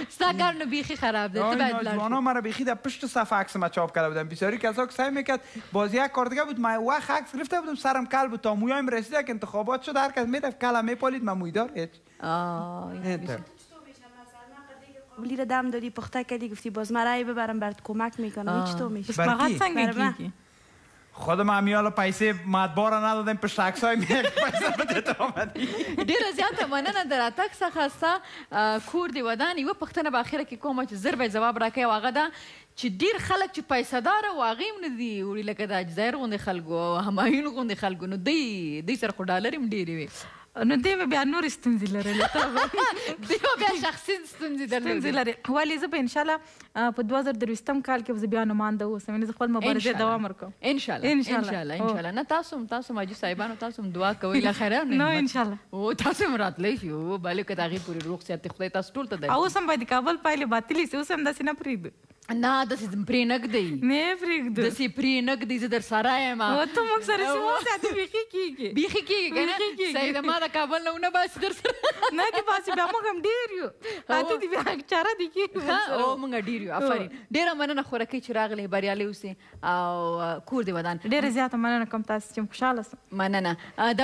ستا کار نو بیخی خراب ده. نوجوانا مرا بیخی در پشت صفحه عکس ما چاپ کرده بودم. بسیاری کسا که سعی میکرد باز یک کار دیگه بود. من وقت عکس گرفته بودم سرم کل بود تا مویایم رسیده که انتخابات شد هر کس میرفت کلم میپالید من مویدار هیچ. ولی را دم دادی پخته کردی گفتی باز من رای ببرم برات کمک میکنم. هیچ تو میشه. فقط سنگی خودم همیالا پیسه مطبوع را ندادم پشت عکسای میگه پیسه بده آمدی. ډیر زیاته مننه در اتاک څخه ستا کور دی ودان یو پښتنه په اخره کې کومه چې زر به جواب راکړي واغه دا چې ډیر خلک چې پیسې دار او هغه نه دی وړي لکه د اجزایر غوندې خلکو او همایون غوندې خلکو نو دی سره خو ډالر هم ډیری وي نو دی بیا نور ستونزې لري دی بیا شخصي ستونزې لري ولې زه به ان شاء الله په 2023 کال کې زه بیا نماینده اوسم زه خپل مبارزه دوام ورکوم ان شاء الله نه تاسو ماجي صاحبانو تاسو دوعا کوئ له خیره نو ان شاء الله او تاسو راتلې شو بلکې کتاغي پوری روغ صحت خدای تاسو ټول ته دی او سم باید کابل پایله باطلی سه سم داسې نه پریږدو نه داسې پرې نږدې نه پرېږدو داسې پرې نږدې زه در سره یم او ته موږ سره چې ساتي بیخي کېږي که نه سیده ما د کابل نه ونه باسي در سره نه دې باسي بیا موږ هم ډېر یو اته دې بیا چاره دي کېږي او موږ ډېر یو افرین ډېره مننه خورکۍ چې راغلې بریالۍ اوسې او کور دې ودان ډېره زیاته مننه کوم تاسو چې خوشحاله سم مننه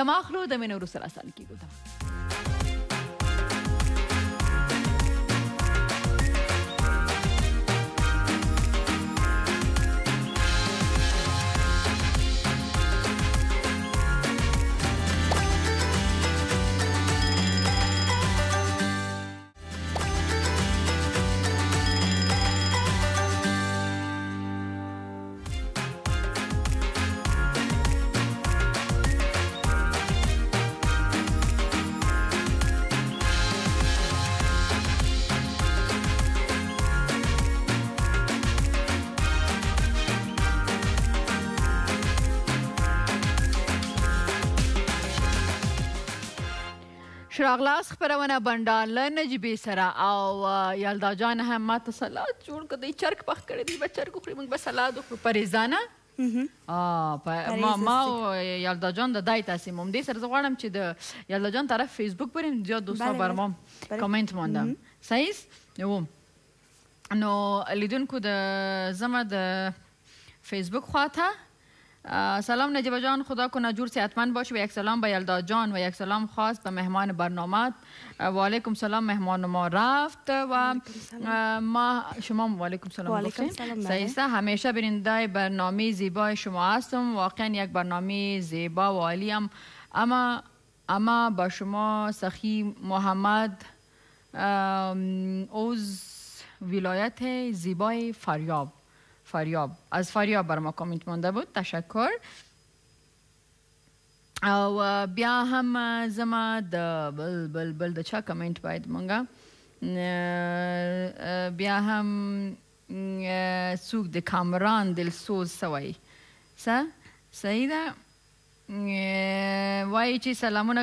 د ماخلو د مینې وروسته راسره کېږو شراغلاس خبرونه بنډار له نجیبې سره او یلدا جان هم ماته سلاد جوړ کړ دی چرګ پخ کړی دی به چرګ وخوري موږ به سلاد وخورو پریزانه ما او یلدا جان د دای تاسیم هم دې سره زه غواړم چې د یلدا جان طرف فیسبوک بریم زیاد دوستان برمام کامنت ماندم صحیح نو لیدونکو د زما د فیسبوک خواته سلام نجیبه جان خدا کنه جور صحتمند باشی و یک سلام به یلدا جان و یک سلام خاص به مهمان برنامه و علیکم سلام مهمان ما رفت و ما شما و علیکم سلام گفتیم سعیسته همیشه بیننده برنامه زیبای شما هستم واقعا یک برنامه زیبا و عالی اما با شما سخی محمد اوز ولایت زیبای فاریاب از فاریاب بر ما کامنت مانده بود تشکر او بیا هم زما د بل د چا کامنت باید مونږه بیا هم څوک د کامران دلسوز سوی صحیح ده وایي چې سلامونه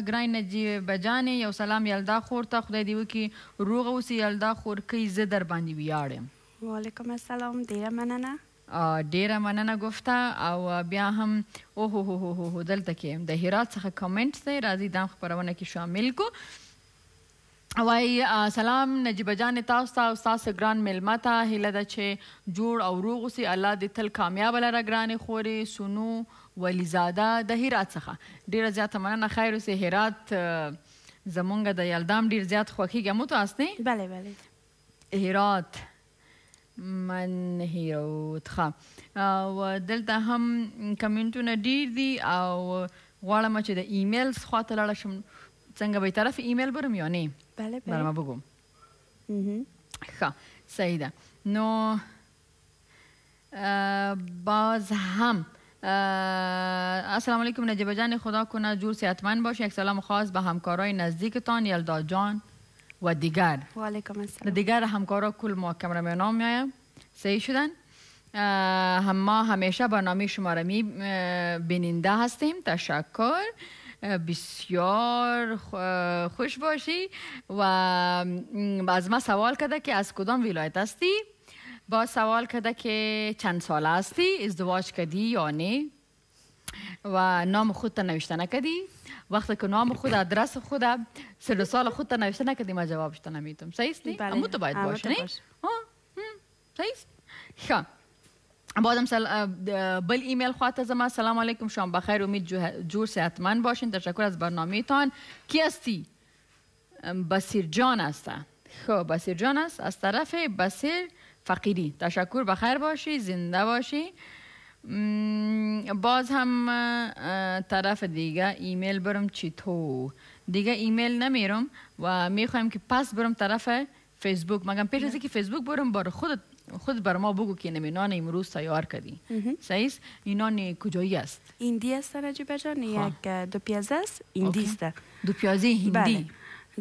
ګران نجیبه جانې یو سلام یلدا خور ته خدای دې وکړي روغه اوسې یلدا خورکۍ زه در باندې ویاړم وعلیکم السلام ډیره مننه ډیره مننه گفته او بیا هم اوه دلته کې د هرات څخه کامنټ دی راځي دا خبرونه کې شامل کو وای سلام نجیبه جان تاسو ته او تاسو ګران ملما ته هیله ده چې جوړ او روغ اوسئ الله دې تل کامیاب لره ګرانې خورې سونو ولیزاده د هرات څخه ډیره زیاته مننه خیر اوسې هرات زمونږ د یلدام ډېر زیات خوښېږي. مو تاسو نه؟ بله بله. هرات من هیروت. ښه، او دلته هم کمنټونه ډېر دي او غواړم چې د ایمیلز خواته لاړه شم. څنګه به طرف ایمیل برم یا نه؟ بله بله. برم بگم. ښه، صحیح ده. نو باز هم السلام علیکم نجیبه جان، خدا کنه جور صحتمند باشی. یک سلام خاص به همکارای نزدیکتان یلدا جان و دیگر. و علیکم السلام. دیگر همکارا کل ما کامرامنان میایم. صحیح شدن. ما همیشه برنامه شما را بیننده هستیم. تشکر، بسیار خوش باشی. و از ما سوال کرده که از کدام ولایت هستی. با سوال کرده که چند سال هستی، ازدواج کردی یا نه، و نام خود تا نوشته نکردی. وقتی که نام خود، ادرس خود، سن سال خود تا نوشته نکردی، ما جوابش تا نمیتونم. صحیح است؟ امو تو باید باشه، نه؟ صحیح است. خب بعدم بل ایمیل خواهد زما. سلام علیکم، شما بخیر، امید جور صحتمند باشین. تشکر از برنامه تان. کی هستی؟ بصیر جان است. خب بصیر جان است از طرف بصیر فقیری. تشکر، بخیر باشی، زنده باشی. باز هم طرف دیگه ایمیل برم چطور؟ دیگه ایمیل نمیرم و میخوایم که پس برم طرف فیسبوک. مگم پیش از اینکه فیسبوک برم بار خود بر ما بگو که نان امروز تیار کردی. صحیح است؟ این نان کجایی است؟ هندی است نجیبه جان. یک دو پیازه است، هندی است. دو پیازه هندی.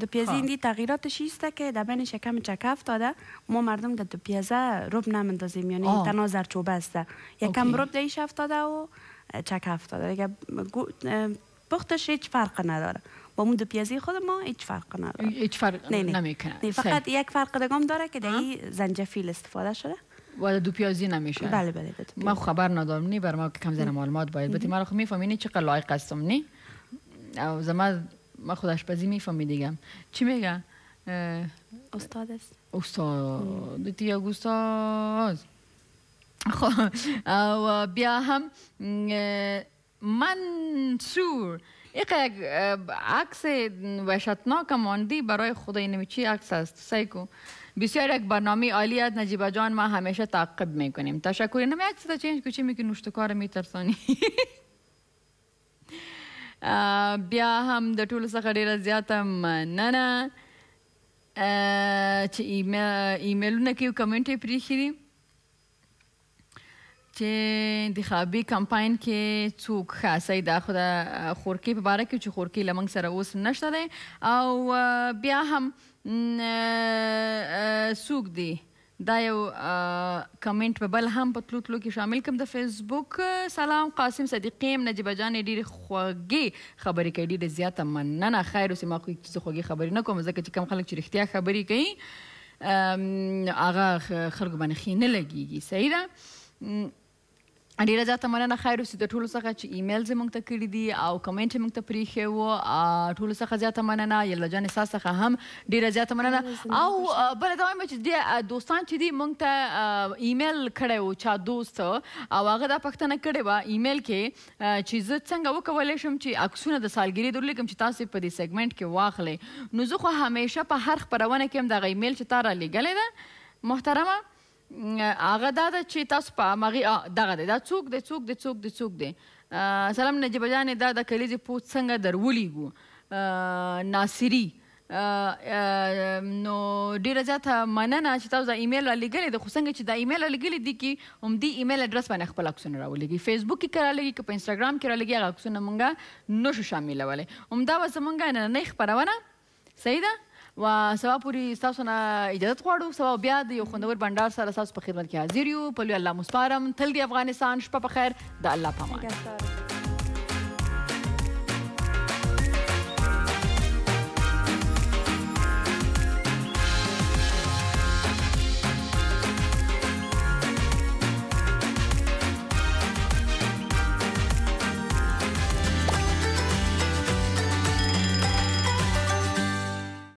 دو پیازه هندی تغییراتش ایسته که در بین شکم چکه افتاده. ما مردم در دو پیازه رب نمندازیم، یعنی تنها زرچوبه است. یکم رب دیش افتاده و چکه افتاده دیگه. پختش هیچ فرق نداره. با اون دو پیازی خود ما هیچ فرق نداره. هیچ فرق نمیکنه. فقط یک فرق دگم داره که در زنجفیل استفاده شده و دو پیازی نمیشه. بله بله. ما خبر ندارم نی، بر ما کم زیر معلومات باید بتی. ما خو میفهمینی چقدر لایق هستم نی. او ما خود آشپزی میفهمی دیگه. چی میگه؟ استاد است. استاد دیگه استاد. خب و بیا هم منصور یک عکس وحشتناک ماندی برای خدا. اینمی چی عکس است؟ سایکو. بسیار یک برنامه عالی است نجیبه جان، ما همیشه تعقیب میکنیم. تشکر. اینمی عکس تا چینج کچی میکنی نوشتکار میترسانی. بیا هم د ټولو څخه ډیره زیاته مننه چې ایمیلونه کې کمنټ یې پرېښي دي چې انتخابي کمپاین کې څوک ښه صحیح ده. خو د خورکۍ په باره کې چې خورکۍ له موږ سره اوس نشته دی. او بیا هم څوک دی دا یو کمنټ په بل هم په تلو تلو کې شامل کړم د فیسبوک. سلام قاسم صدیقیم، نجیبه جانې ډېرې خوږې خبرې کوي، ډېرې زیاته مننه. خیر اوسې ما خو هېڅ خوږې خبرې نه کوم، ځکه چې کوم خلک چې رښتیا خبرې کوي هغه خلکو باندې ښې نه لګېږي. صحیح ده. ډیره زیاته مننه. خیر اوسې د ټولو څخه چې ایمیل زموږ ته کړي دي او کمنټ یې موږ ته پرېښی و، ټولو څخه زیاته مننه. یلدا جانې ستا څخه هم ډیره زیاته مننه. او بله دا وایم چې دوستان چې دي موږ ته ایمیل کړی و چا دوست، او هغه دا پوښتنه کړې وه ایمیل کې چې زه څنګه وکولی شم چې عکسونه د سالګرې در ولیکم چې تاسې په دې سیګمنټ کې واخلئ. نو زه خو همیشه په هر خپرونه کې هم دغه ایمیل چې تا را لیږلی ده محترمه هغه دا ده چې تاسو په همغې دغه دی. دا څوک دی څوک دی څوک دی څوک دی؟ سلام نجیبه جانې، دا د کلیزې پوسټ څنګه در ولیږو؟ ناصري. نو ډیره زیاته مننه چې تاسو دا ایمیل را لیږلی دی. خو څنګه چې دا ایمیل را لیږلی دي کې همدې ایمیل اډرس باندې خپل عکسونه راولېږي. فیسبوک کې که رالیږي که په انسټاګرام کې رالیږي هغه عکسونه مونږ نشو شاملولی. همدا به زمونږ نننۍ خپرونه صحیح ده. و سبا پوری ستاسو نه اجازت غواړو. سبا بیا د یو خوندور بنډار سره ستاسو په خدمت کې حاضر یو. په لوی الله مو سپارم. تل د افغانستان. شپه په خیر. د الله په امان.